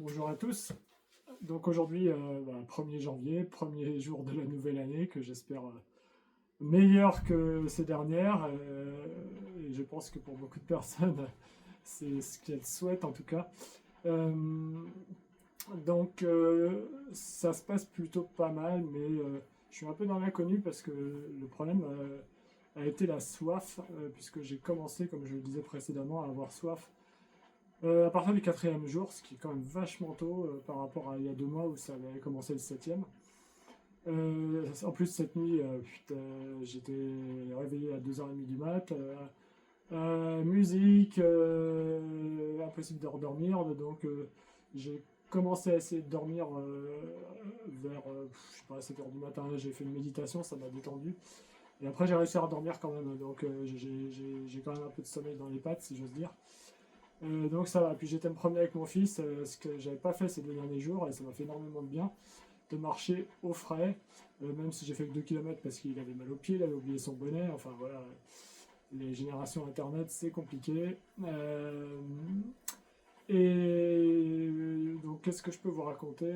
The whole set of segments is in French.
Bonjour à tous. Donc aujourd'hui, 1er janvier, premier jour de la nouvelle année que j'espère meilleur que ces dernières. Et je pense que pour beaucoup de personnes, c'est ce qu'elles souhaitent en tout cas. Euh, Ça se passe plutôt pas mal, mais je suis un peu dans l'inconnu parce que le problème a été la soif, puisque j'ai commencé, comme je le disais précédemment, à avoir soif à partir du quatrième jour, ce qui est quand même vachement tôt par rapport à il y a 2 mois où ça avait commencé le septième. En plus, cette nuit, putain, j'étais réveillé à 2h30 du mat. Musique, impossible de redormir. Donc, j'ai commencé à essayer de dormir vers, je sais pas, 7h du matin. J'ai fait une méditation, ça m'a détendu. Et après, j'ai réussi à redormir quand même. Donc, j'ai quand même un peu de sommeil dans les pattes, si j'ose dire. Donc ça va. Puis j'étais me promener avec mon fils, ce que j'avais pas fait ces 2 derniers jours, et ça m'a fait énormément de bien de marcher au frais, même si j'ai fait que 2 km parce qu'il avait mal aux pieds, il avait oublié son bonnet. Enfin voilà, les générations internet c'est compliqué. Et donc qu'est-ce que je peux vous raconter?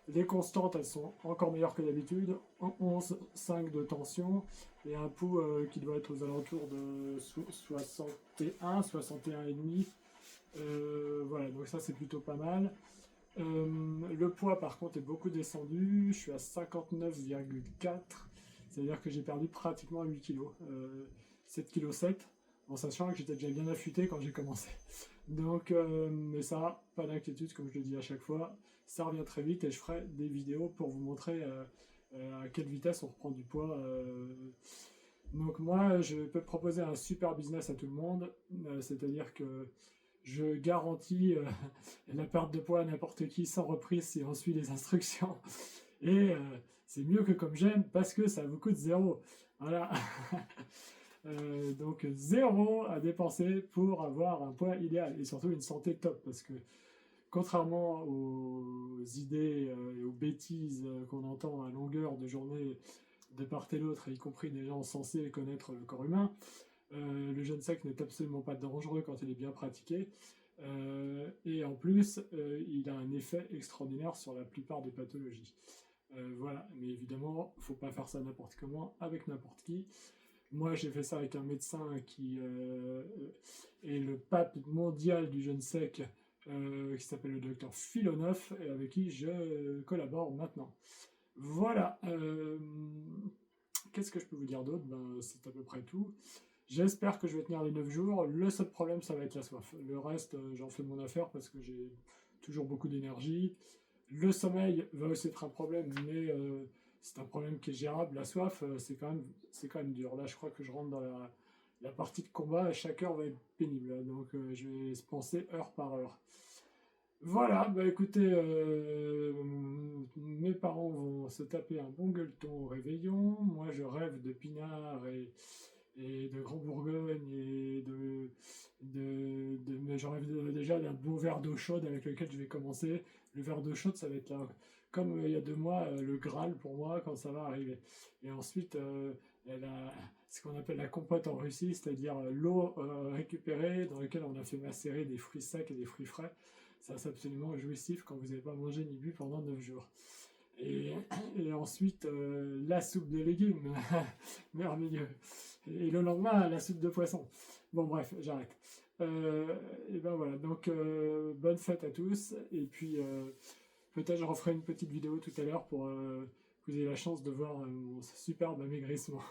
Les constantes, elles sont encore meilleures que d'habitude. 11,5 de tension et un pouls qui doit être aux alentours de 61, 61,5. Voilà, donc ça c'est plutôt pas mal. Le poids par contre est beaucoup descendu. Je suis à 59,4. C'est-à-dire que j'ai perdu pratiquement 8 kg. 7,7 kg. En sachant que j'étais déjà bien affûté quand j'ai commencé. Donc, mais ça, pas d'inquiétude, comme je le dis à chaque fois, ça revient très vite et je ferai des vidéos pour vous montrer à quelle vitesse on reprend du poids. Donc moi, je peux proposer un super business à tout le monde, c'est-à-dire que je garantis la perte de poids à n'importe qui sans reprise si on suit les instructions. Et c'est mieux que comme j'aime parce que ça vous coûte zéro. Voilà. Donc zéro à dépenser pour avoir un poids idéal et surtout une santé top, parce que contrairement aux idées et aux bêtises qu'on entend à longueur de journée de part et d'autre, y compris des gens censés connaître le corps humain, le jeûne sec n'est absolument pas dangereux quand il est bien pratiqué. Et en plus, il a un effet extraordinaire sur la plupart des pathologies. Voilà, mais évidemment, il ne faut pas faire ça n'importe comment, avec n'importe qui. Moi, j'ai fait ça avec un médecin qui est le pape mondial du jeûne sec, qui s'appelle le docteur Philonov, et avec qui je collabore maintenant. Voilà. Qu'est-ce que je peux vous dire d'autre? C'est à peu près tout. J'espère que je vais tenir les 9 jours. Le seul problème, ça va être la soif. Le reste, j'en fais mon affaire parce que j'ai toujours beaucoup d'énergie. Le sommeil va aussi être un problème, mais c'est un problème qui est gérable. La soif, c'est quand même dur. Là, je crois que je rentre dans la partie de combat et chaque heure va être pénible. Donc, je vais penser heure par heure. Voilà, écoutez, mes parents vont se taper un bon gueuleton au réveillon. Moi, je rêve de pinard et de Grand Bourgogne et mais j'en rêve déjà d'un beau verre d'eau chaude avec lequel je vais commencer. Le verre d'eau chaude, ça va être là, comme il y a 2 mois, le Graal pour moi quand ça va arriver. Et ensuite, ce qu'on appelle la compote en Russie, c'est-à-dire l'eau récupérée dans laquelle on a fait macérer des fruits secs et des fruits frais. Ça, c'est absolument jouissif quand vous n'avez pas mangé ni bu pendant 9 jours. Et ensuite, la soupe de légumes, merveilleux. Et le lendemain, la soupe de poisson. Bon, bref, j'arrête. Et ben voilà, donc bonne fête à tous. Et puis, peut-être je referai une petite vidéo tout à l'heure pour que vous ayez la chance de voir mon superbe amaigrissement.